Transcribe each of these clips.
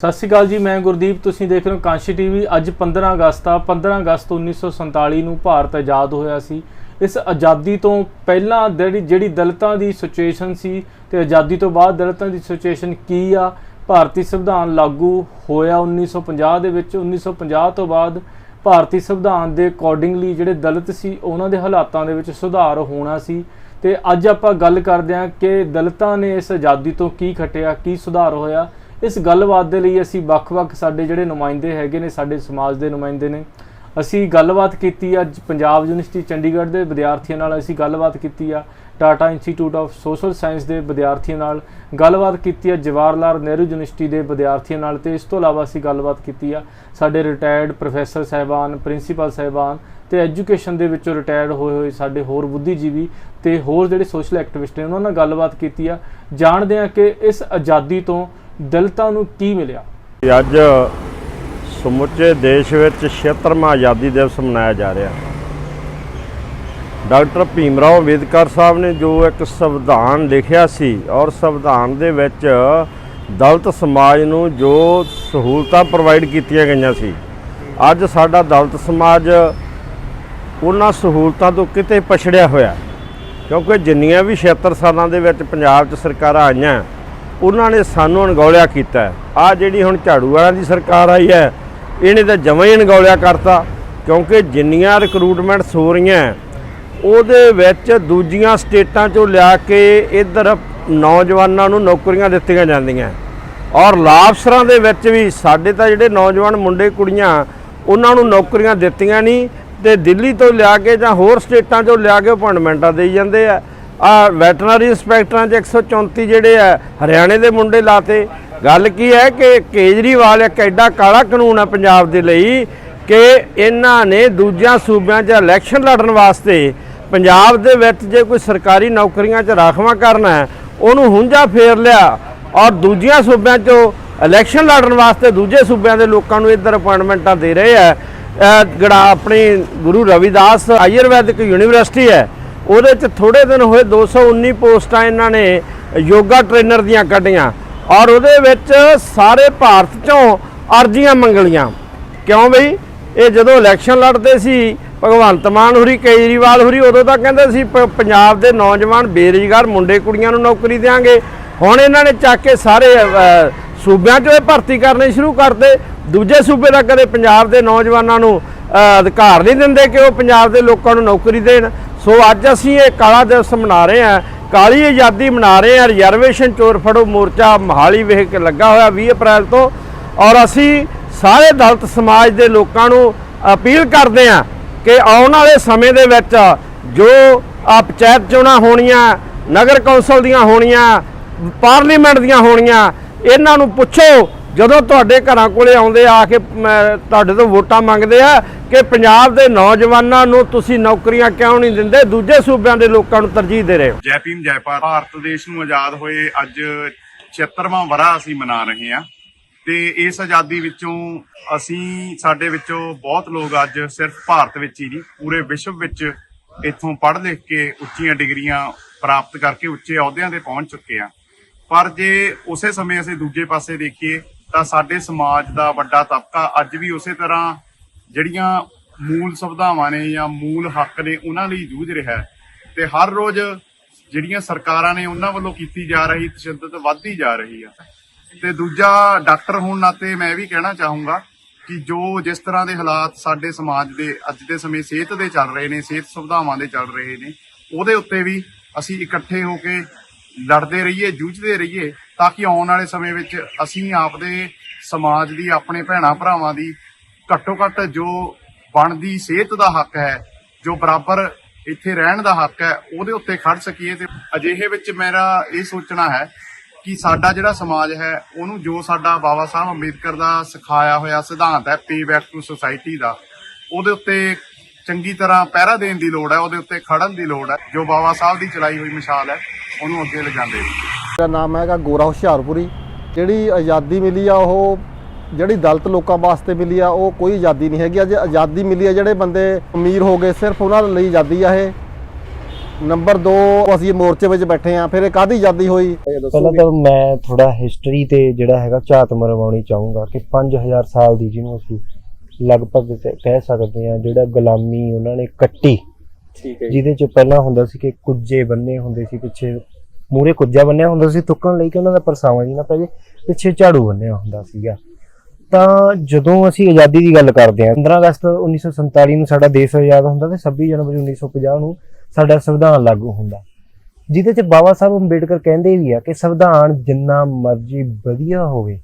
सत श्री अकाल जी, मैं गुरदीप। तुसीं देख रहे हो कांशी टीवी। अज 15 अगस्त आ। 15 अगस्त 1947 ਨੂੰ ਭਾਰਤ ਆਜ਼ਾਦ ਹੋਇਆ ਸੀ। ਇਸ ਆਜ਼ਾਦੀ ਤੋਂ ਪਹਿਲਾਂ ਜਿਹੜੀ ਦਲਿਤਾਂ ਦੀ ਸਿਚੁਏਸ਼ਨ ਸੀ ਤੇ ਆਜ਼ਾਦੀ ਤੋਂ ਬਾਅਦ ਦਲਿਤਾਂ ਦੀ ਸਿਚੁਏਸ਼ਨ ਕੀ ਆ। ਭਾਰਤੀ ਸੰਵਿਧਾਨ ਲਾਗੂ ਹੋਇਆ 1950 ਦੇ ਵਿੱਚ। 1950 ਤੋਂ ਬਾਅਦ ਭਾਰਤੀ ਸੰਵਿਧਾਨ ਦੇ ਅਕੋਰਡਿੰਗਲੀ ਜਿਹੜੇ ਦਲਿਤ ਸੀ ਉਹਨਾਂ ਦੇ ਹਾਲਾਤਾਂ ਦੇ ਵਿੱਚ ਸੁਧਾਰ ਹੋਣਾ ਸੀ। ਤੇ ਅੱਜ ਆਪਾਂ ਗੱਲ ਕਰਦੇ ਹਾਂ ਕਿ ਦਲਿਤਾਂ ਨੇ ਇਸ ਆਜ਼ਾਦੀ ਤੋਂ ਕੀ ਖੱਟਿਆ, ਕੀ ਸੁਧਾਰ ਹੋਇਆ। इस गलबात के लिए असी ਵੱਖ-ਵੱਖ साडे जिहड़े नुमाइंदे हैगे ने, साडे समाज के नुमाइंदे ने, असी गलबात की अज पंजाब यूनिवर्सिटी चंडीगढ़ के विद्यार्थियों नाल असी गलबात की आ। Tata institute of social science के विद्यार्थियों नाल गलबात की आ। जवाहर लाल नेहरू यूनिवर्सिटी के विद्यार्थियों नाल ते इस तो इलावा असी गलबात की आ साडे रिटायर्ड प्रोफैसर साहबान, प्रिंसीपल साहबान ते एजुकेशन दे विचों रिटायर्ड होए साडे होर बुद्धिजीवी ते होर जिहड़े सोशल एक्टिविस्ट ने उन्हां नाल गलबात की आ। जाणदे हां कि इस आज़ादी तो दलितां नूं की मिलिया। अज समुचे देश विच 76वां आज़ादी दिवस मनाया जा रहा। डॉक्टर भीमराव अंबेडकर साहब ने जो एक संविधान लिखिया सी और संविधान दे विच दलित समाज नूं जो सहूलतां प्रोवाइड कीतियां गईयां सी, अज साडा दलित समाज उन्हां सहूलतां तो किते पछड़िया होया। क्योंकि जिन्नियां भी 76 सालां दे विच पंजाब च सरकारां आईयां उन्होंने सानू अणगौलिया किया। आ जिहड़ी हुण झाड़ू वालियां दी सरकार आई है इहने तो जमां ही अणगौलिया करता। क्योंकि जिन्नियां रिक्रूटमेंट्स हो रही उहदे विच दूजियां स्टेटां चों लिया के इधर नौजवानों नूं नौकरियां दित्तियां जांदियां और लाफसरां दे विच भी साडे तां जिहड़े नौजवान मुंडे कुड़ियां उन्हां नूं नौकरियां दित्तियां नहीं ते दिल्ली तो लिया के जां होर स्टेटां चों लिया के अपॉइंटमेंटां देई जांदे आ। वैटनरी इंस्पैक्टर 134 जोड़े है हरियाणे के मुंडे लाते। गल की है कि केजरीवाल एक एडा काला कानून है पंजाब के लिए कि इन्हां ने दूजियां सूबियां च इलैक्शन लड़न वास्ते पंजाब दे विच जे कोई सरकारी नौकरियां च राखवा करना है उन्होंने हुंजा फेर लिया और दूजियां सूबियां चों इलैक्शन लड़न वास्ते दूजे सूबियां के लोगों को इधर अपॉइंटमेंटां दे रहे हैं। गड़ा अपनी गुरु रविदास आयुर्वैदिक यूनीवर्सिटी है ਉਹਦੇ 'ਚ थोड़े दिन होए 219 पोस्टां इन्हां ने योगा ट्रेनर दियां कढ़ियां और ਉਹਦੇ ਵਿੱਚ सारे भारत चों अर्जियां मंगलियां। क्यों बई ये जदों इलैक्शन लड़ते सी भगवंत मान हुरी केजरीवाल हुरी उदों तां कहंदे सी पंजाब दे नौजवान बेरोजगार मुंडे कुड़ियां नूं नौकरी देंगे। हुण इन्हां ने ਚੱਕ के सारे सूबियां 'ਚ भर्ती करने शुरू करते। दूजे सूबे दा कदे पंजाब दे नौजवानां नूं अधिकार नहीं दिंदे कि वो पंजाब दे लोकां नूं नौकरी देण। सो अज असीं ये काला दिवस मना रहे हैं, काली आज़ादी मना रहे हैं। रिजर्वेशन चोर फड़ो मोर्चा मोहाली विख के लगा होया 20 अप्रैल तो और असीं सारे दलित समाज के लोगों को अपील करते हैं कि आने वाले समय दे विच जो पंचायत चोणां होणियां, नगर कौंसल दियां होणियां, पार्लीमेंट दियां होणियां, इन्हां नूं पुछो जदों तुहाडे घरां कोले आउंदे आके तुहाडे तो वोटां मंगदे आ कि पंजाब दे नौजवानां नूं तुसीं नौकरियां क्यों नहीं दिंदे, दूजे सूबिਆਂ ਦੇ ਲੋਕਾਂ ਨੂੰ ਤਰਜੀਹ ਦੇ ਰਹੇ ਹੋ। जय भीम जय भारत देश ਨੂੰ ਆਜ਼ਾਦ ਹੋਏ ਅੱਜ 76ਵਾਂ ਵਰ੍ਹਾ ਅਸੀਂ ਮਨਾ ਰਹੇ ਹਾਂ ਤੇ ਇਸ ਆਜ਼ਾਦੀ ਵਿੱਚੋਂ ਅਸੀਂ ਸਾਡੇ ਵਿੱਚੋਂ ਬਹੁਤ ਲੋਕ ਅੱਜ ਸਿਰਫ ਭਾਰਤ ਵਿੱਚ ਹੀ ਨਹੀਂ ਪੂਰੇ ਵਿਸ਼ਵ ਵਿੱਚ ਇੱਥੋਂ ਪੜ੍ਹ ਲਿਖ ਕੇ ਉੱਚੀਆਂ ਡਿਗਰੀਆਂ ਪ੍ਰਾਪਤ ਕਰਕੇ ਉੱਚੇ ਅਹੁਦਿਆਂ ਤੇ ਪਹੁੰਚ ਚੁੱਕੇ ਆ। ਪਰ ਜੇ ਉਸੇ ਸਮੇਂ ਅਸੀਂ ਦੂਜੇ ਪਾਸੇ ਦੇਖੀਏ ਤਾਂ ਸਾਡੇ ਸਮਾਜ ਦਾ ਵੱਡਾ ਤਬਕਾ ਅੱਜ ਵੀ ਉਸੇ ਤਰ੍ਹਾਂ ਜਿਹੜੀਆਂ ਮੂਲ ਸੁਵਿਧਾਵਾਂ ਨੇ ਜਾਂ ਮੂਲ ਹੱਕ ਨੇ ਉਹਨਾਂ ਲਈ ਜੂਝ ਰਿਹਾ ਹੈ ਤੇ ਹਰ ਰੋਜ਼ ਜਿਹੜੀਆਂ ਸਰਕਾਰਾਂ ਨੇ ਉਹਨਾਂ ਵੱਲੋਂ ਕੀਤੀ ਜਾ ਰਹੀ ਤਸ਼ੱਦਦ ਵੱਧਦੀ ਜਾ ਰਹੀ ਆ। ਤੇ ਦੂਜਾ ਡਾਕਟਰ ਹੋਣ ਨਾਤੇ ਮੈਂ ਵੀ ਕਹਿਣਾ ਚਾਹੂੰਗਾ ਕਿ ਜੋ ਜਿਸ ਤਰ੍ਹਾਂ ਦੇ ਹਾਲਾਤ ਸਾਡੇ ਸਮਾਜ ਦੇ ਅੱਜ ਦੇ ਸਮੇਂ ਸਿਹਤ ਦੇ ਚੱਲ ਰਹੇ ਨੇ, ਸਿਹਤ ਸੁਵਿਧਾਵਾਂ ਦੇ ਚੱਲ ਰਹੇ ਨੇ, ਉਹਦੇ ਉੱਤੇ ਵੀ ਅਸੀਂ ਇਕੱਠੇ ਹੋ ਕੇ ਲੜਦੇ ਰਹੀਏ, ਜੂਝਦੇ ਰਹੀਏ ਤਾਂ ਕਿ ਆਉਣ ਵਾਲੇ ਸਮੇਂ ਵਿੱਚ ਅਸੀਂ ਆਪਦੇ ਸਮਾਜ ਦੀ, ਆਪਣੇ ਭੈਣਾਂ ਭਰਾਵਾਂ ਦੀ ਘੱਟੋ ਘੱਟ ਜੋ ਬਣਦੀ ਸਿਹਤ ਦਾ ਹੱਕ ਹੈ, ਜੋ ਬਰਾਬਰ ਇੱਥੇ ਰਹਿਣ ਦਾ ਹੱਕ ਹੈ, ਉਹਦੇ ਉੱਤੇ ਖੜ ਸਕੀਏ। ਤੇ ਅਜਿਹੇ ਵਿੱਚ ਮੇਰਾ ਇਹ ਸੋਚਣਾ ਹੈ ਕਿ ਸਾਡਾ ਜਿਹੜਾ ਸਮਾਜ ਹੈ ਉਹਨੂੰ ਜੋ ਸਾਡਾ ਬਾਬਾ ਸਾਹਿਬ ਅੰਬੇਦਕਰ ਦਾ ਸਿਖਾਇਆ ਹੋਇਆ ਸਿਧਾਂਤ ਹੈ ਪੇ ਬੈਕ ਟੂ ਸੁਸਾਇਟੀ ਦਾ, ਉਹਦੇ ਉੱਤੇ ਚੰਗੀ ਤਰ੍ਹਾਂ ਪਹਿਰਾ ਦੇਣ ਦੀ ਲੋੜ ਹੈ, ਉਹਦੇ ਉੱਤੇ ਖੜਨ ਦੀ ਲੋੜ ਹੈ। ਜੋ ਬਾਬਾ ਸਾਹਿਬ ਦੀ ਚਲਾਈ ਹੋਈ ਮਿਸਾਲ ਹੈ ਉਹਨੂੰ ਅੱਗੇ ਲਿਜਾਂਦੇ। ਮੇਰਾ ਨਾਮ ਹੈਗਾ ਗੋਰਾ ਹੁਸ਼ਿਆਰਪੁਰੀ। ਜਿਹੜੀ ਆਜ਼ਾਦੀ ਮਿਲੀ ਆ ਉਹ ਜਿਹੜੀ ਦਲਿਤ ਲੋਕਾਂ ਵਾਸਤੇ ਮਿਲੀ ਆ ਉਹ ਕੋਈ ਆਜ਼ਾਦੀ ਨਹੀਂ ਹੈਗੀ। ਅੱਜ ਆਜ਼ਾਦੀ ਮਿਲੀ ਆ ਜਿਹੜੇ ਬੰਦੇ ਅਮੀਰ ਹੋ ਗਏ ਸਿਰਫ ਉਹਨਾਂ ਲਈ ਆਜ਼ਾਦੀ ਆ ਇਹ। ਨੰਬਰ 2 ਅਸੀਂ ਮੋਰਚੇ ਵਿੱਚ ਬੈਠੇ ਆ, ਫਿਰ ਇਹ ਕਾਹਦੀ ਆਜ਼ਾਦੀ ਹੋਈ? ਪਹਿਲਾਂ ਤਾਂ ਮੈਂ ਥੋੜਾ ਹਿਸਟਰੀ ਤੇ ਜਿਹੜਾ ਹੈਗਾ ਝਾਤ ਮਰਵਾਉਣੀ ਚਾਹੂੰਗਾ ਕਿ 5000 ਸਾਲ ਦੀ ਜਿਹਨੂੰ ਅਸੀਂ ਲਗਭਗ ਕਹਿ ਸਕਦੇ ਹਾਂ ਜਿਹੜਾ ਗੁਲਾਮੀ ਉਹਨਾਂ ਨੇ ਕੱਟੀ, ਠੀਕ ਹੈ ਜਿਹਦੇ ਚ ਪਹਿਲਾਂ ਹੁੰਦਾ ਸੀ ਕਿ ਕੁੱਜੇ ਬੰਨੇ ਹੁੰਦੇ ਸੀ, ਪਿੱਛੇ ਮੂਹਰੇ ਕੁੱਜਾ ਬੰਨਿਆ ਹੁੰਦਾ ਸੀ ਤੁੱਕਣ ਲਈ ਕਿ ਉਹਨਾਂ ਦਾ ਪਰਸਾਵਾ ਜੀ ਨਾ ਪੈ ਜੇ, ਪਿੱਛੇ ਝਾੜੂ ਬੰਨਿਆ ਹੁੰਦਾ ਸੀਗਾ। ਤਾਂ ਜਦੋਂ ਅਸੀਂ ਆਜ਼ਾਦੀ ਦੀ ਗੱਲ ਕਰਦੇ ਹਾਂ, 15 ਅਗਸਤ 1947 ਨੂੰ ਸਾਡਾ ਦੇਸ਼ ਆਜ਼ਾਦ ਹੁੰਦਾ ਤੇ 26 ਜਨਵਰੀ 1950 ਨੂੰ ਸਾਡਾ ਸੰਵਿਧਾਨ ਲਾਗੂ ਹੁੰਦਾ, ਜਿਹਦੇ ਚ ਬਾਬਾ ਸਾਹਿਬ ਅੰਬੇਡਕਰ ਕਹਿੰਦੇ ਵੀ ਆ ਕਿ ਸੰਵਿਧਾਨ ਜਿੰਨਾ ਮਰਜ਼ੀ ਵਧੀਆ ਹੋਵੇ,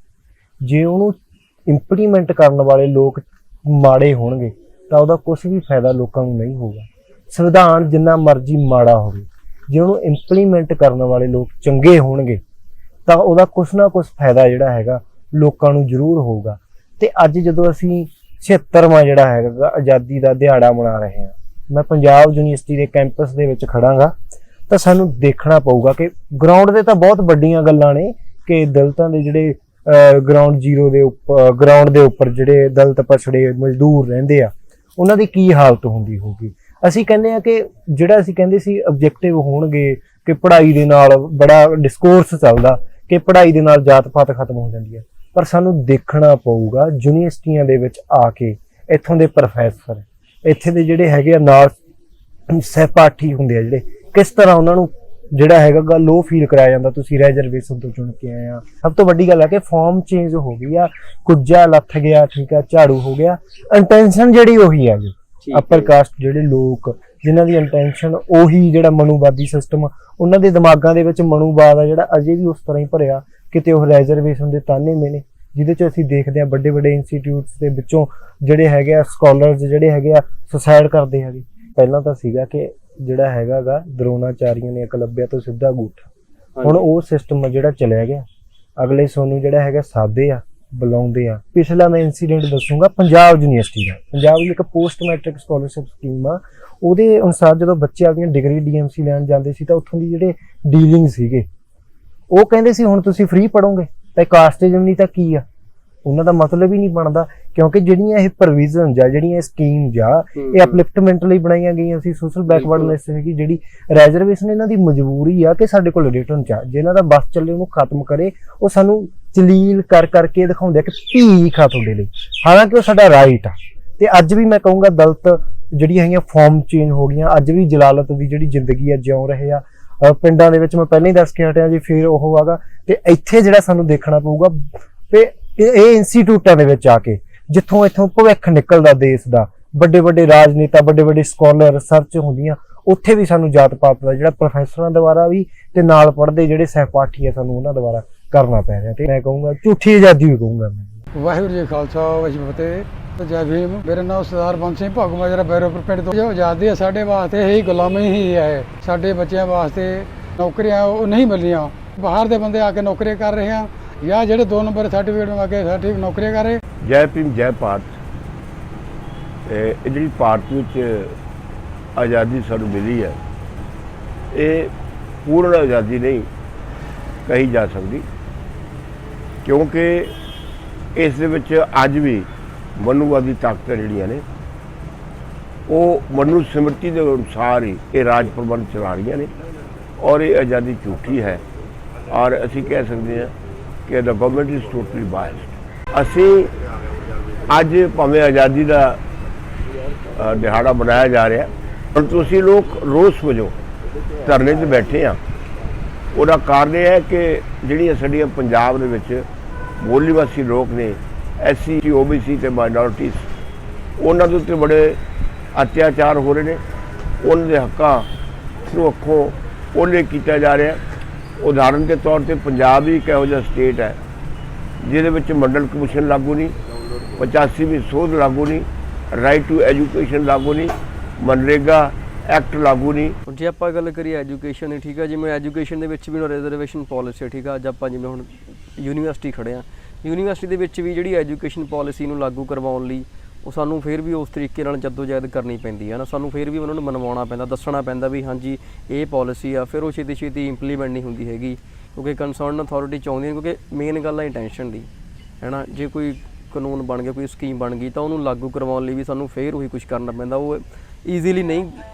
ਜੇ ਉਹਨੂੰ ਇੰਪਲੀਮੈਂਟ ਕਰਨ ਵਾਲੇ ਲੋਕ ਮਾੜੇ ਹੋਣਗੇ ਤਾਂ ਉਹਦਾ ਕੁਝ ਵੀ ਫਾਇਦਾ ਲੋਕਾਂ ਨੂੰ ਨਹੀਂ ਹੋਊਗਾ। ਸੰਵਿਧਾਨ ਜਿੰਨਾ ਮਰਜ਼ੀ ਮਾੜਾ ਹੋਵੇ, ਜੇ ਉਹਨੂੰ ਇੰਪਲੀਮੈਂਟ ਕਰਨ ਵਾਲੇ ਲੋਕ ਚੰਗੇ ਹੋਣਗੇ ਤਾਂ ਉਹਦਾ ਕੁਛ ਨਾ ਕੁਛ ਫਾਇਦਾ ਜਿਹੜਾ ਹੈਗਾ ਲੋਕਾਂ ਨੂੰ ਜ਼ਰੂਰ ਹੋਊਗਾ। ਤੇ ਅੱਜ ਜਦੋਂ ਅਸੀਂ 76ਵਾਂ ਜਿਹੜਾ ਹੈਗਾ ਆਜ਼ਾਦੀ ਦਾ ਦਿਹਾੜਾ ਮਨਾ ਰਹੇ ਹਾਂ, ਮੈਂ ਪੰਜਾਬ ਯੂਨੀਵਰਸਿਟੀ ਦੇ ਕੈਂਪਸ ਦੇ ਵਿੱਚ ਖੜਾਂਗਾ, ਤਾਂ ਸਾਨੂੰ ਦੇਖਣਾ ਪਊਗਾ ਕਿ ਗਰਾਊਂਡ ਦੇ ਤਾਂ ਬਹੁਤ ਵੱਡੀਆਂ ਗੱਲਾਂ ਨੇ ਕਿ ਦਲਿਤਾਂ ਦੇ ਜਿਹੜੇ ਗਰਾਊਂਡ ਜ਼ੀਰੋ ਦੇ ਉੱਪਰ, ਗਰਾਊਂਡ ਦੇ ਉੱਪਰ ਜਿਹੜੇ ਦਲਿਤ ਪਛੜੇ ਮਜ਼ਦੂਰ ਰਹਿੰਦੇ ਆ, ਉਹਨਾਂ ਦੀ ਕੀ ਹਾਲਤ ਹੁੰਦੀ ਹੋਊਗੀ। ਅਸੀਂ ਕਹਿੰਦੇ ਆ ਕਿ ਜਿਹੜਾ ਅਸੀਂ ਕਹਿੰਦੇ ਸੀ ਆਬਜੈਕਟਿਵ ਹੋਣਗੇ ਕਿ ਪੜ੍ਹਾਈ ਦੇ ਨਾਲ ਬੜਾ ਡਿਸਕੋਰਸ ਚੱਲਦਾ ਕਿ ਪੜ੍ਹਾਈ ਦੇ ਨਾਲ ਜਾਤ ਪਾਤ ਖਤਮ ਹੋ ਜਾਂਦੀ ਹੈ, ਪਰ ਸਾਨੂੰ ਦੇਖਣਾ ਪਊਗਾ ਯੂਨੀਵਰਸਿਟੀਆਂ ਦੇ ਵਿੱਚ ਆ ਕੇ ਇੱਥੋਂ ਦੇ ਪ੍ਰੋਫੈਸਰ, ਇੱਥੇ ਦੇ ਜਿਹੜੇ ਹੈਗੇ ਆ ਨਾਲ ਸਹਿਪਾਠੀ ਹੁੰਦੇ ਆ ਜਿਹੜੇ, ਕਿਸ ਤਰ੍ਹਾਂ ਉਹਨਾਂ ਨੂੰ ਜਿਹੜਾ ਹੈਗਾ ਲੋ ਫੀਲ ਕਰਾਇਆ ਜਾਂਦਾ, ਤੁਸੀਂ ਰੈਜ਼ਰਵੇਸ਼ਨ ਤੋਂ ਚੁਣ ਕੇ ਆਏ ਆ। ਸਭ ਤੋਂ ਵੱਡੀ ਗੱਲ ਹੈ ਕਿ ਫਾਰਮ ਚੇਂਜ ਹੋ ਗਈ ਆ, ਕੁੱਜਾ ਲੱਥ ਗਿਆ, ਠੀਕ ਆ, ਝਾੜੂ ਹੋ ਗਿਆ, ਇੰਟੈਂਸ਼ਨ ਜਿਹੜੀ ਉਹੀ ਆ ਜੀ। ਅਪਰ ਕਾਸਟ ਜਿਹੜੇ ਲੋਕ ਜਿਨ੍ਹਾਂ ਦੀ ਇੰਟੈਂਸ਼ਨ ਉਹੀ ਜਿਹੜਾ ਮਨੂਵਾਦੀ ਸਿਸਟਮ, ਉਹਨਾਂ ਦੇ ਦਿਮਾਗਾਂ ਦੇ ਵਿੱਚ ਮਨੂਵਾਦ ਆ ਜਿਹੜਾ ਅਜੇ ਵੀ ਉਸ ਤਰ੍ਹਾਂ ਹੀ ਭਰਿਆ, ਕਿਤੇ ਉਹ ਰੈਜ਼ਰਵੇਸ਼ਨ ਦੇ ਤਾਨੇ ਮੇਨੇ, ਜਿਹਦੇ 'ਚ ਅਸੀਂ ਦੇਖਦੇ ਹਾਂ ਵੱਡੇ ਵੱਡੇ ਇੰਸਟੀਟਿਊਟਸ ਦੇ ਵਿੱਚੋਂ ਜਿਹੜੇ ਹੈਗੇ ਆ ਸਕਾਲਰਸ ਜਿਹੜੇ ਹੈਗੇ ਆ ਸੁਸਾਇਡ ਕਰਦੇ ਹੈਗੇ। ਪਹਿਲਾਂ ਤਾਂ ਸੀਗਾ ਕਿ ਜਿਹੜਾ ਹੈਗਾ ਦਰੋਣਾਚਾਰੀਆਂ ਨੇ ਏਕਲਵਿਆ ਤੋਂ ਸਿੱਧਾ ਅੰਗੂਠਾ, ਹੁਣ ਉਹ ਸਿਸਟਮ ਜਿਹੜਾ ਚਲਿਆ ਗਿਆ। ਅਗਲੇ ਸੋਨੂੰ ਜਿਹੜਾ ਹੈਗਾ ਸਾਦੇ ਆ, ਬੁਲਾਉਂਦੇ ਆ। ਪਿਛਲਾ ਮੈਂ ਇਨਸੀਡੈਂਟ ਦੱਸੂਗਾ ਪੰਜਾਬ ਯੂਨੀਵਰਸਿਟੀ ਦਾ। ਪੰਜਾਬ ਦੀ ਇੱਕ ਪੋਸਟ ਮੈਟ੍ਰਿਕ ਸਕਾਲਰਸ਼ਿਪ ਸਕੀਮ ਆ, ਉਹਦੇ ਅਨੁਸਾਰ ਜਦੋਂ ਬੱਚੇ ਆਪਣੀਆਂ ਡਿਗਰੀ ਡੀਐਮਸੀ ਲੈਣ ਜਾਂਦੇ ਸੀ ਤਾਂ ਉੱਥੋਂ ਦੀ ਜਿਹੜੇ ਡੀਲਿੰਗ ਸੀਗੇ ਉਹ ਕਹਿੰਦੇ ਸੀ ਹੁਣ ਤੁਸੀਂ ਫ੍ਰੀ ਪੜੋਗੇ ਤਾਂ ਕਾਸਟੇਜਮ ਨਹੀਂ ਤਾਂ ਕੀ ਆ, ਉਹਨਾਂ ਦਾ ਮਤਲਬ ਹੀ ਨਹੀਂ ਬਣਦਾ, ਕਿਉਂਕਿ ਜਿਹੜੀਆਂ ਇਹ ਪ੍ਰੋਵੀਜ਼ਨ ਜਾਂ ਜਿਹੜੀਆਂ ਇਹ ਸਕੀਮਸ ਆ ਇਹ ਅਪਲਿਫਟਮੈਂਟ ਲਈ ਬਣਾਈਆਂ ਗਈਆਂ ਸੀ। ਸੋਸ਼ਲ ਬੈਕਵਰਡਨੈਸ ਹੈਗੀ, ਜਿਹੜੀ ਰੈਜ਼ਰਵੇਸ਼ਨ ਇਹਨਾਂ ਦੀ ਮਜਬੂਰੀ ਆ ਕਿ ਸਾਡੇ ਕੋਲ ਰਿਟਰਨ ਚ ਜਿਹਨਾਂ ਦਾ ਬਸ ਚੱਲੇ ਉਹਨੂੰ ਖਤਮ ਕਰੇ, ਉਹ ਸਾਨੂੰ ਜਲੀਲ ਕਰ ਕਰਕੇ ਦਿਖਾਉਂਦੇ ਆ ਕਿ ਭੀਖ ਆ ਤੁਹਾਡੇ ਲਈ, ਹਾਲਾਂਕਿ ਉਹ ਸਾਡਾ ਰਾਈਟ ਆ। ਤੇ ਅੱਜ ਵੀ ਮੈਂ ਕਹੂੰਗਾ ਦਲਿਤ ਜਿਹੜੀਆਂ ਹੈਗੀਆਂ ਫਾਰਮ ਚੇਂਜ ਹੋ ਗਈਆਂ, ਅੱਜ ਵੀ ਜਲਾਲਤ ਦੀ ਜਿਹੜੀ ਜ਼ਿੰਦਗੀ ਆ ਜਿਉਂ ਰਹੇ ਆ ਪਿੰਡਾਂ ਦੇ ਵਿੱਚ। ਮੈਂ ਪਹਿਲਾਂ ਹੀ ਦੱਸ ਕੇ ਹਟਿਆ ਜੀ, ਫਿਰ ਉਹ ਆਗਾ ਤੇ ਇੱਥੇ ਜਿਹੜਾ ਸਾਨੂੰ ਦੇਖਣਾ ਪਊਗਾ ਤੇ ਇਹ ਇੰਸਟੀਟਿਊਟਾਂ ਦੇ ਵਿੱਚ ਆ ਕੇ ਜਿੱਥੋਂ ਇੱਥੋਂ ਭਵਿੱਖ ਨਿਕਲਦਾ ਦੇਸ਼ ਦਾ, ਵੱਡੇ ਵੱਡੇ ਰਾਜਨੇਤਾ, ਵੱਡੇ ਵੱਡੇ ਸਕਾਲਰ, ਰਿਸਰਚ ਹੁੰਦੀਆਂ, ਉੱਥੇ ਵੀ ਸਾਨੂੰ ਜਾਤ ਪਾਤ ਦਾ ਜਿਹੜਾ ਪ੍ਰੋਫੈਸਰਾਂ ਦੁਆਰਾ ਵੀ ਤੇ ਨਾਲ ਪੜ੍ਹਦੇ ਜਿਹੜੇ ਸਹਿਪਾਠੀ ਆ ਸਾਨੂੰ ਉਹਨਾਂ ਦੁਆਰਾ ਕਰਨਾ ਪੈ ਰਿਹਾ। ਤੇ ਮੈਂ ਕਹੂੰਗਾ ਝੂਠੀ ਆਜ਼ਾਦੀ ਵੀ ਕਹੂੰਗਾ ਮੈਂ। ਵਾਹਿਗੁਰੂ ਜੀ ਖਾਲਸਾ ਵਾਹਿਗੁਰੂ ਜੀ ਫਤਿਹ। ਜੈ ਭੀਮ। ਮੇਰਾ ਨਾਮ ਸਰਦਾਰ ਬੰਦ ਸਿੰਘ ਭਗਮਾ, ਜਿਹੜਾ ਬੈਰੋਪੁਰ ਪਿੰਡ ਤੋਂ। ਜੋ ਆਜ਼ਾਦੀ ਹੈ ਸਾਡੇ ਵਾਸਤੇ ਹੀ ਗੁਲਾਮੀ ਹੀ ਹੈ, ਸਾਡੇ ਬੱਚਿਆਂ ਵਾਸਤੇ ਨੌਕਰੀਆਂ ਉਹ ਨਹੀਂ ਮਿਲੀਆਂ। ਬਾਹਰ ਦੇ ਬੰਦੇ ਆ ਕੇ ਨੌਕਰੀਆਂ ਕਰ ਰਹੇ ਆ, ਜਾਂ ਜਿਹੜੇ 2 ਨੰਬਰ ਸਰਟੀਫਿਕੇਟ ਮੰਗਾ ਕੇ ਸਰਟੀਫਿਕੇਟ ਨੌਕਰੀਆਂ ਕਰ ਰਹੇ। ਜੈ ਭੀਮ ਜੈ ਭਾਰਤ। ਇਹ ਜਿਹੜੀ ਭਾਰਤ ਵਿੱਚ ਆਜ਼ਾਦੀ ਸਾਨੂੰ ਮਿਲੀ ਹੈ, ਇਹ ਪੂਰਨ ਆਜ਼ਾਦੀ ਨਹੀਂ ਕਹੀ ਜਾ ਸਕਦੀ, ਕਿਉਂਕਿ ਇਸ ਦੇ ਵਿੱਚ ਅੱਜ ਵੀ ਮਨੂਵਾਦੀ ਤਾਕਤਾਂ ਜਿਹੜੀਆਂ ਨੇ ਉਹ ਮਨੂ ਸਿਮਰਤੀ ਦੇ ਅਨੁਸਾਰ ਹੀ ਇਹ ਰਾਜ ਪ੍ਰਬੰਧ ਚਲਾ ਰਹੀਆਂ ਨੇ, ਔਰ ਇਹ ਆਜ਼ਾਦੀ ਝੂਠੀ ਹੈ। ਔਰ ਅਸੀਂ ਕਹਿ ਸਕਦੇ ਹਾਂ ਕਿ ਦ ਗਵਰਨਮੈਂਟ ਇਜ਼ ਟੋਟਲੀ ਬਾਇਸਡ। ਅਸੀਂ ਅੱਜ ਭਾਵੇਂ ਆਜ਼ਾਦੀ ਦਾ ਦਿਹਾੜਾ ਮਨਾਇਆ ਜਾ ਰਿਹਾ, ਪਰ ਤੁਸੀਂ ਲੋਕ ਰੋਸ ਵਜੋਂ ਧਰਨੇ 'ਤੇ ਬੈਠੇ ਆ। ਉਹਦਾ ਕਾਰਨ ਇਹ ਹੈ ਕਿ ਜਿਹੜੀਆਂ ਸਾਡੀਆਂ ਪੰਜਾਬ ਦੇ ਵਿੱਚ ਬੋਲੀਵਾਸੀ ਲੋਕ ਨੇ, SC OBC ਤੇ ਮਾਈਨੋਰਿਟੀਜ਼, ਉਹਨਾਂ ਦੇ ਉੱਤੇ ਬੜੇ ਅਤਿਆਚਾਰ ਹੋ ਰਹੇ ਨੇ, ਉਹਨਾਂ ਦੇ ਹੱਕਾਂ ਨੂੰ ਅੱਖੋਂ ਉਹਲੇ ਕੀਤਾ ਜਾ ਰਿਹਾ। ਉਦਾਹਰਨ ਦੇ ਤੌਰ ਤੇ ਪੰਜਾਬ ਹੀ ਇੱਕ ਇਹੋ ਜਿਹਾ ਸਟੇਟ ਹੈ ਜਿਹਦੇ ਵਿੱਚ ਮੰਡਲ ਕਮਿਸ਼ਨ ਲਾਗੂ ਨਹੀਂ, 85ਵੀਂ ਸੋਧ ਲਾਗੂ ਨਹੀਂ, ਰਾਈਟ ਟੂ ਐਜੂਕੇਸ਼ਨ ਲਾਗੂ ਨਹੀਂ, ਮਨਰੇਗਾ ਐਕਟ ਲਾਗੂ ਨਹੀਂ। ਹੁਣ ਜੇ ਆਪਾਂ ਗੱਲ ਕਰੀਏ ਐਜੂਕੇਸ਼ਨ ਦੀ, ਠੀਕ ਆ, ਜਿਵੇਂ ਐਜੂਕੇਸ਼ਨ ਦੇ ਵਿੱਚ ਵੀ ਰਿਜ਼ਰਵੇਸ਼ਨ ਪਾਲਿਸੀ, ਠੀਕ ਆ। ਅੱਜ ਆਪਾਂ ਜਿਵੇਂ ਹੁਣ ਯੂਨੀਵਰਸਿਟੀ ਖੜੇ ਆ, ਯੂਨੀਵਰਸਿਟੀ ਦੇ ਵਿੱਚ ਵੀ ਜਿਹੜੀ ਐਜੂਕੇਸ਼ਨ ਪਾਲਿਸੀ ਨੂੰ ਲਾਗੂ ਕਰਵਾਉਣ ਲਈ ਉਹ ਸਾਨੂੰ ਫਿਰ ਵੀ ਉਸ ਤਰੀਕੇ ਨਾਲ ਜੱਦੋਜਹਿਦ ਕਰਨੀ ਪੈਂਦੀ ਹੈ ਨਾ। ਸਾਨੂੰ ਫਿਰ ਵੀ ਉਹਨਾਂ ਨੂੰ ਮਨਵਾਉਣਾ ਪੈਂਦਾ, ਦੱਸਣਾ ਪੈਂਦਾ ਵੀ ਹਾਂਜੀ ਇਹ ਪਾਲਿਸੀ ਆ। ਫਿਰ ਉਹ ਛੇਤੀ ਛੇਤੀ ਇੰਪਲੀਮੈਂਟ ਨਹੀਂ ਹੁੰਦੀ ਹੈਗੀ, ਕਿਉਂਕਿ ਕੰਸਰਨ ਅਥਾਰਟੀ ਚਾਹੁੰਦੀ ਹੈ, ਕਿਉਂਕਿ ਮੇਨ ਗੱਲ ਹੈ ਇੰਟੈਂਸ਼ਨ ਦੀ, ਹੈ ਨਾ। ਜੇ ਕੋਈ ਕਾਨੂੰਨ ਬਣ ਗਿਆ, ਕੋਈ ਸਕੀਮ ਬਣ ਗਈ, ਤਾਂ ਉਹਨੂੰ ਲਾਗੂ ਕਰਵਾਉਣ ਲਈ ਵੀ ਸਾਨੂੰ ਫਿਰ ਉਹੀ ਕੁਛ ਕਰਨਾ ਪੈਂਦਾ। ਉਹ ਈਜ਼ੀਲੀ ਨਹੀਂ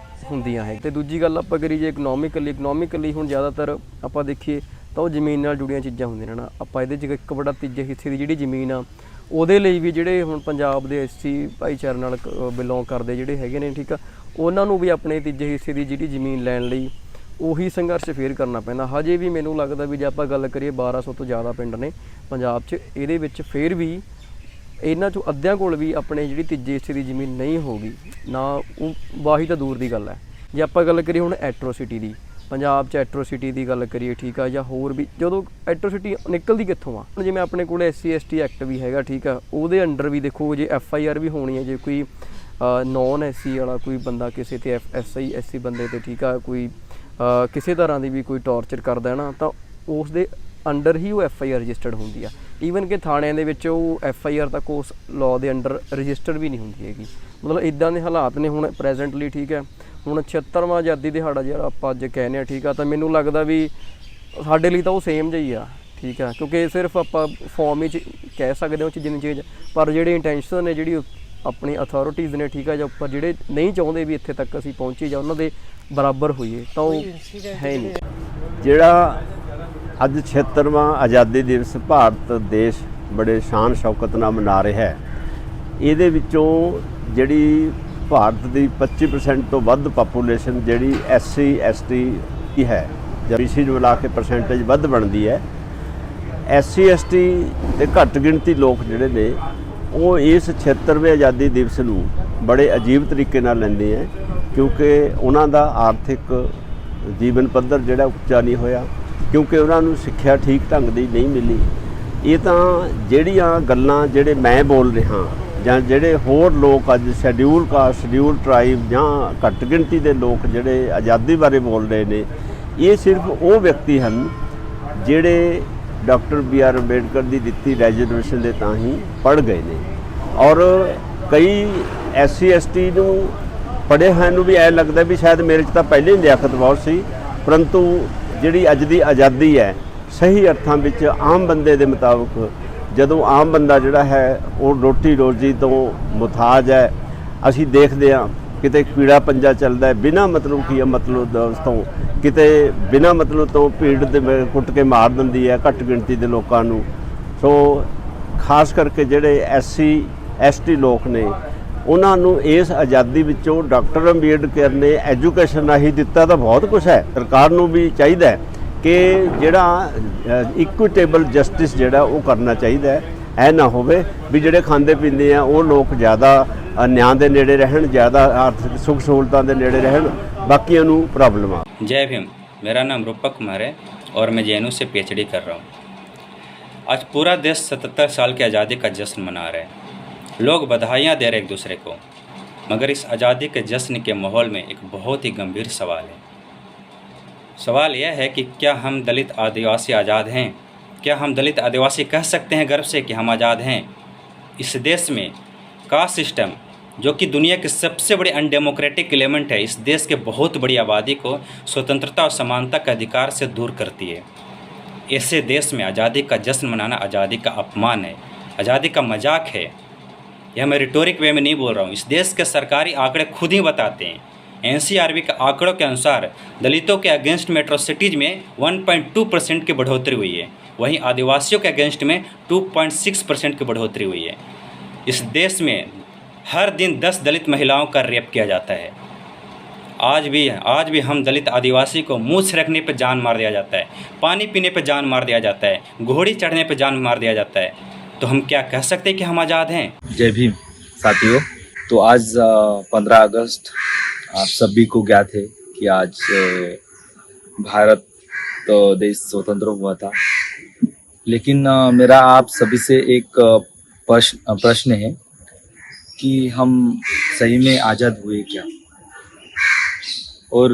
ਹੁੰਦੀਆਂ ਹੈ। ਤੇ ਦੂਜੀ ਗੱਲ ਆਪਾਂ ਕਰੀਏ ਜੇ ਇਕਨੋਮਿਕਲੀ ਹੁਣ ਜ਼ਿਆਦਾਤਰ ਆਪਾਂ ਦੇਖੀਏ ਤਾਂ ਉਹ ਜ਼ਮੀਨ ਨਾਲ ਜੁੜੀਆਂ ਚੀਜ਼ਾਂ ਹੁੰਦੀਆਂ ਨੇ ਨਾ। ਆਪਾਂ ਇਹਦੇ 'ਚ ਇੱਕ ਬੜਾ ਤੀਜੇ ਹਿੱਸੇ ਦੀ ਜਿਹੜੀ ਜ਼ਮੀਨ ਆ ਉਹਦੇ ਲਈ ਵੀ ਜਿਹੜੇ ਹੁਣ ਪੰਜਾਬ ਦੇ ਐਸਸੀ ਭਾਈਚਾਰੇ ਨਾਲ ਬਿਲੋਂਗ ਕਰਦੇ ਜਿਹੜੇ ਹੈਗੇ ਨੇ, ਠੀਕ ਆ, ਉਹਨਾਂ ਨੂੰ ਵੀ ਆਪਣੇ ਤੀਜੇ ਹਿੱਸੇ ਦੀ ਜਿਹੜੀ ਜ਼ਮੀਨ ਲੈਣ ਲਈ ਉਹੀ ਸੰਘਰਸ਼ ਫੇਰ ਕਰਨਾ ਪੈਂਦਾ। ਹਜੇ ਵੀ ਮੈਨੂੰ ਲੱਗਦਾ ਵੀ ਜੇ ਆਪਾਂ ਗੱਲ ਕਰੀਏ 1200 ਤੋਂ ਜ਼ਿਆਦਾ ਪਿੰਡ ਨੇ ਪੰਜਾਬ 'ਚ, ਇਹਦੇ ਵਿੱਚ ਫੇਰ ਵੀ ਇਹਨਾਂ 'ਚੋਂ ਅੱਧਿਆਂ ਕੋਲ ਵੀ ਆਪਣੇ ਜਿਹੜੀ ਤੀਜੇ ਹਿੱਸੇ ਦੀ ਜ਼ਮੀਨ ਨਹੀਂ ਹੋਊਗੀ ਨਾ। ਉਹ ਵਾਹੀ ਤਾਂ ਦੂਰ ਦੀ ਗੱਲ ਹੈ। ਜੇ ਆਪਾਂ ਗੱਲ ਕਰੀਏ ਹੁਣ ਐਟਰੋਸਿਟੀ ਦੀ, ਪੰਜਾਬ 'ਚ ਐਟਰੋਸਿਟੀ ਦੀ ਗੱਲ ਕਰੀਏ, ਠੀਕ ਆ, ਜਾਂ ਹੋਰ ਵੀ ਜਦੋਂ ਐਟਰੋਸਿਟੀ ਨਿਕਲਦੀ ਕਿੱਥੋਂ ਆ? ਹੁਣ ਜਿਵੇਂ ਆਪਣੇ ਕੋਲ SC ST ਐਕਟ ਵੀ ਹੈਗਾ, ਠੀਕ ਆ, ਉਹਦੇ ਅੰਡਰ ਵੀ ਦੇਖੋ ਜੇ FIR ਵੀ ਹੋਣੀ ਹੈ ਜੇ ਕੋਈ ਨੌਨ SC ਵਾਲਾ ਕੋਈ ਬੰਦਾ ਕਿਸੇ ਤੇ SI SC ਬੰਦੇ ਤੇ, ਠੀਕ ਆ, ਕੋਈ ਕਿਸੇ ਤਰ੍ਹਾਂ ਦੀ ਵੀ ਕੋਈ ਟੌਰਚਰ ਕਰਦਾ ਨਾ, ਤਾਂ ਉਸ ਦੇ ਅੰਡਰ ਹੀ ਉਹ FIR ਰਜਿਸਟਰਡ ਹੁੰਦੀ ਆ। ਈਵਨ ਕਿ ਥਾਣਿਆਂ ਦੇ ਵਿੱਚ ਉਹ FIR ਤੱਕ ਉਸ ਲਾਅ ਦੇ ਅੰਡਰ ਰਜਿਸਟਰਡ ਵੀ ਨਹੀਂ ਹੁੰਦੀ ਹੈਗੀ। ਮਤਲਬ ਇੱਦਾਂ ਦੇ ਹਾਲਾਤ ਨੇ ਹੁਣ ਪ੍ਰੈਜ਼ੈਂਟਲੀ, ਠੀਕ ਹੈ। ਹੁਣ 76ਵਾਂ ਆਜ਼ਾਦੀ ਦਿਹਾੜਾ ਜਿਹੜਾ ਆਪਾਂ ਅੱਜ ਕਹਿੰਦੇ ਹਾਂ, ਠੀਕ ਆ, ਤਾਂ ਮੈਨੂੰ ਲੱਗਦਾ ਵੀ ਸਾਡੇ ਲਈ ਤਾਂ ਉਹ ਸੇਮ ਜਿਹਾ ਹੀ ਆ, ਠੀਕ ਆ, ਕਿਉਂਕਿ ਸਿਰਫ ਆਪਾਂ ਫਾਰਮ ਵਿੱਚ ਕਹਿ ਸਕਦੇ ਹਾਂ ਉਹ ਚੀਜ਼ ਚੀਜ਼, ਪਰ ਜਿਹੜੇ ਇੰਟੈਂਸ਼ਨ ਨੇ, ਜਿਹੜੀ ਆਪਣੀ ਅਥਾਰਟੀਜ਼ ਨੇ, ਠੀਕ ਆ, ਜਾਂ ਉੱਪਰ ਜਿਹੜੇ ਨਹੀਂ ਚਾਹੁੰਦੇ ਵੀ ਇੱਥੇ ਤੱਕ ਅਸੀਂ ਪਹੁੰਚੀਏ ਜਾਂ ਉਹਨਾਂ ਦੇ ਬਰਾਬਰ ਹੋਈਏ, ਤਾਂ ਉਹ ਹੈ ਨਹੀਂ। ਜਿਹੜਾ ਅੱਜ 76ਵਾਂ ਆਜ਼ਾਦੀ ਦਿਵਸ ਭਾਰਤ ਦੇਸ਼ ਬੜੇ ਸ਼ਾਨ ਸ਼ੌਕਤ ਨਾਲ ਮਨਾ ਰਿਹਾ ਹੈ, ਇਹਦੇ ਵਿੱਚੋਂ ਜਿਹੜੀ ਭਾਰਤ ਦੀ 25% ਤੋਂ ਵੱਧ ਪਾਪੂਲੇਸ਼ਨ ਜਿਹੜੀ SC ST ਹੀ ਹੈ, ਜਾਂ BC ਨੂੰ ਮਿਲਾ ਕੇ ਪਰਸੈਂਟੇਜ ਵੱਧ ਬਣਦੀ ਹੈ। SC ST ਤੇ ਘੱਟ ਗਿਣਤੀ ਲੋਕ ਜਿਹੜੇ ਨੇ ਉਹ ਇਸ 76ਵੇਂ ਆਜ਼ਾਦੀ ਦਿਵਸ ਨੂੰ ਬੜੇ ਅਜੀਬ ਤਰੀਕੇ ਨਾਲ ਲੈਂਦੇ ਹੈ, ਕਿਉਂਕਿ ਉਹਨਾਂ ਦਾ ਆਰਥਿਕ ਜੀਵਨ ਪੱਧਰ ਜਿਹੜਾ ਉੱਚਾ ਨਹੀਂ ਹੋਇਆ, ਕਿਉਂਕਿ ਉਹਨਾਂ ਨੂੰ ਸਿੱਖਿਆ ਠੀਕ ਢੰਗ ਦੀ ਨਹੀਂ ਮਿਲੀ। ਇਹ ਤਾਂ ਜਿਹੜੀਆਂ ਗੱਲਾਂ ਜਿਹੜੇ ਮੈਂ ਬੋਲ ਰਿਹਾ ਜਾਂ ਜਿਹੜੇ ਹੋਰ ਲੋਕ ਅੱਜ ਸ਼ੈਡਿਊਲ ਕਾਸਟ, ਸ਼ੈਡਿਊਲ ਟਰਾਈਬ ਜਾਂ ਘੱਟ ਗਿਣਤੀ ਦੇ ਲੋਕ ਜਿਹੜੇ ਆਜ਼ਾਦੀ ਬਾਰੇ ਬੋਲ ਰਹੇ ਨੇ, ਇਹ ਸਿਰਫ ਉਹ ਵਿਅਕਤੀ ਹਨ ਜਿਹੜੇ ਡਾਕਟਰ BR ਅੰਬੇਡਕਰ ਦੀ ਦਿੱਤੀ ਰੈਜ਼ਰਵੇਸ਼ਨ ਦੇ ਤਾਂ ਹੀ ਪੜ੍ਹ ਗਏ ਨੇ। ਔਰ ਕਈ SC ST ਨੂੰ ਪੜ੍ਹੇ ਹੋਏ ਨੂੰ ਵੀ ਐਂ ਲੱਗਦਾ ਵੀ ਸ਼ਾਇਦ ਮੇਰੇ 'ਚ ਤਾਂ ਪਹਿਲੇ ਹੀ ਲਿਆਕਤ ਬਹੁਤ ਸੀ, ਪਰੰਤੂ ਜਿਹੜੀ ਅੱਜ ਦੀ ਆਜ਼ਾਦੀ ਹੈ ਸਹੀ ਅਰਥਾਂ ਵਿੱਚ ਆਮ ਬੰਦੇ ਦੇ ਮੁਤਾਬਕ, ਜਦੋਂ ਆਮ ਬੰਦਾ ਜਿਹੜਾ ਹੈ ਉਹ ਰੋਟੀ ਰੋਜ਼ੀ ਤੋਂ ਮੁਤਾਜ ਹੈ, ਅਸੀਂ ਦੇਖਦੇ ਹਾਂ ਕਿਤੇ ਕੀੜਾ ਪੰਜਾ ਚੱਲਦਾ ਹੈ ਬਿਨਾਂ ਮਤਲਬ ਕੀ ਮਤਲਬ ਦੋਸਤੋਂ, ਕਿਤੇ ਬਿਨਾਂ ਮਤਲਬ ਤੋਂ ਭੀੜ ਦੇ ਕੁੱਟ ਕੇ ਮਾਰ ਦਿੰਦੀ ਹੈ ਘੱਟ ਗਿਣਤੀ ਦੇ ਲੋਕਾਂ ਨੂੰ। ਸੋ ਖਾਸ ਕਰਕੇ ਜਿਹੜੇ SC ST ਲੋਕ ਨੇ ਉਹਨਾਂ ਨੂੰ ਇਸ ਆਜ਼ਾਦੀ ਵਿੱਚੋਂ ਡਾਕਟਰ ਅੰਬੇਡਕਰ ਨੇ ਐਜੂਕੇਸ਼ਨ ਰਾਹੀਂ ਦਿੱਤਾ ਤਾਂ ਬਹੁਤ ਕੁਝ ਹੈ। ਸਰਕਾਰ ਨੂੰ ਵੀ ਚਾਹੀਦਾ ਹੈ ਕਿ ਜਿਹੜਾ ਇਕੁਇਟੇਬਲ ਜਸਟਿਸ ਜਿਹੜਾ ਉਹ ਕਰਨਾ ਚਾਹੀਦਾ ਹੈ। ਇਹ ਨਾ ਹੋਵੇ ਵੀ ਜਿਹੜੇ ਖਾਂਦੇ ਪੀਂਦੇ ਆ ਉਹ ਲੋਕ ਜ਼ਿਆਦਾ ਨਿਆਂ ਦੇ ਨੇੜੇ ਰਹਿਣ, ਜ਼ਿਆਦਾ ਆਰਥਿਕ ਸੁੱਖ ਸਹੂਲਤਾਂ ਦੇ ਨੇੜੇ ਰਹਿਣ, ਬਾਕੀਆਂ ਨੂੰ प्रॉब्लम आ। जय भीम। मेरा नाम रूपक कुमार है और मैं JNU से PhD कर रहा हूँ। आज पूरा देश 77 साल की आज़ादी का जश्न मना रहे हैं। लोग बधाइयाँ दे रहे एक दूसरे को, मगर इस आज़ादी के जश्न के माहौल में एक बहुत ही गंभीर सवाल है। सवाल यह है कि क्या हम दलित आदिवासी आज़ाद हैं? क्या हम दलित आदिवासी कह सकते हैं गर्व से कि हम आज़ाद हैं? इस देश में कास्ट सिस्टम, जो कि दुनिया के सबसे बड़े अनडेमोक्रेटिक एलिमेंट है, इस देश के बहुत बड़ी आबादी को स्वतंत्रता और समानता के अधिकार से दूर करती है। ऐसे देश में आज़ादी का जश्न मनाना आज़ादी का अपमान है, आज़ादी का मजाक है। यह मैं रिटोरिक वे में नहीं बोल रहा हूँ, इस देश के सरकारी आंकड़े खुद ही बताते हैं। NCRB के आंकड़ों के अनुसार दलितों के अगेंस्ट में एट्रोसिटीज में 1.2% की बढ़ोतरी हुई है, वहीं आदिवासियों के अगेंस्ट में 2.6% की बढ़ोतरी हुई है। इस देश में हर दिन 10 दलित महिलाओं का रेप किया जाता है। आज भी हम दलित आदिवासी को मुँह छिड़कने पर जान मार दिया जाता है, पानी पीने पर जान मार दिया जाता है, घोड़ी चढ़ने पर जान मार दिया जाता है। तो हम क्या कह सकते हैं कि हम आज़ाद हैं? जय भीम साथियों। तो आज 15 अगस्त आप सभी को ज्ञात है कि आज भारत तो देश स्वतंत्र हुआ था, लेकिन मेरा आप सभी से एक प्रश्न है कि हम सही में आज़ाद हुए क्या, और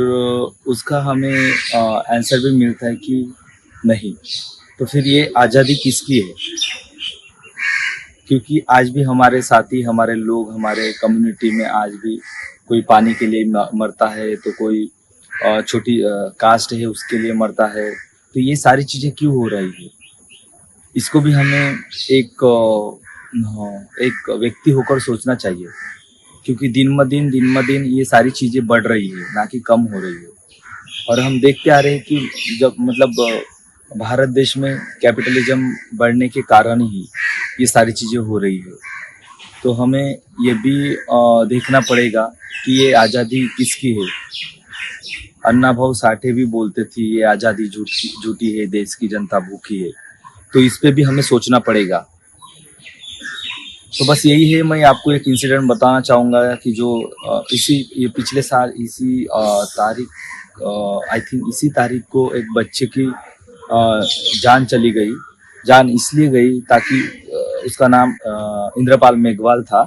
उसका हमें आंसर भी मिलता है कि नहीं। तो फिर ये आज़ादी किसकी है? क्योंकि आज भी हमारे साथी, हमारे लोग, हमारे कम्युनिटी में आज भी कोई पानी के लिए मरता है, तो कोई छोटी कास्ट है उसके लिए मरता है। तो ये सारी चीज़ें क्यों हो रही है? इसको भी हमें एक व्यक्ति होकर सोचना चाहिए क्योंकि दिन ब दिन ये सारी चीज़ें बढ़ रही है, ना कि कम हो रही है। और हम देखते आ रहे हैं कि जब मतलब भारत देश में कैपिटलिज्म बढ़ने के कारण ही ये सारी चीज़ें हो रही है। तो हमें ये भी देखना पड़ेगा कि ये आज़ादी किसकी है। अन्ना भाऊ साठे भी बोलते थे ये आज़ादी झूठी है, देश की जनता भूखी है। तो इस पे भी हमें सोचना पड़ेगा। तो बस यही है, मैं आपको एक इंसिडेंट बताना चाहूँगा कि जो ये पिछले साल इसी तारीख आई थिंक इसी तारीख को एक बच्चे की जान चली गई। जान इसलिए गई ताकि उसका नाम इंद्रपाल मेघवाल था।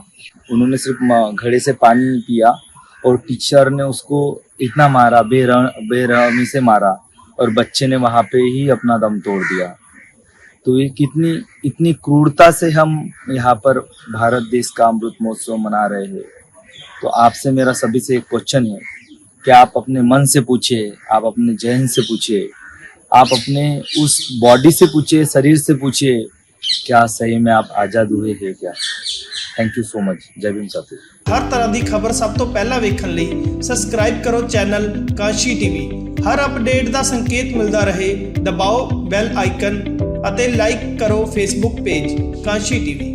उन्होंने सिर्फ घड़े से पानी पिया और टीचर ने उसको इतना मारा, बेरहमी से मारा, और बच्चे ने वहाँ पे ही अपना दम तोड़ दिया। तो ये इतनी क्रूरता से हम यहाँ पर भारत देश का अमृत महोत्सव मना रहे हैं। तो आपसे मेरा सभी से एक क्वेश्चन है कि आप अपने मन से पूछिए, आप अपने जहन से पूछिए, आप अपने उस बॉडी से पूछिए, शरीर से पूछिए, क्या सही में आप आज़ाद हुए हैं क्या। Thank you so much. जय भीम साथियों। हर तरह की खबर सब तो पहला वेखण लई सबसक्राइब करो चैनल कांशी टीवी। हर अपडेट का संकेत मिलता रहे, दबाओ बैल आइकन अते लाइक करो फेसबुक पेज कांशी टीवी।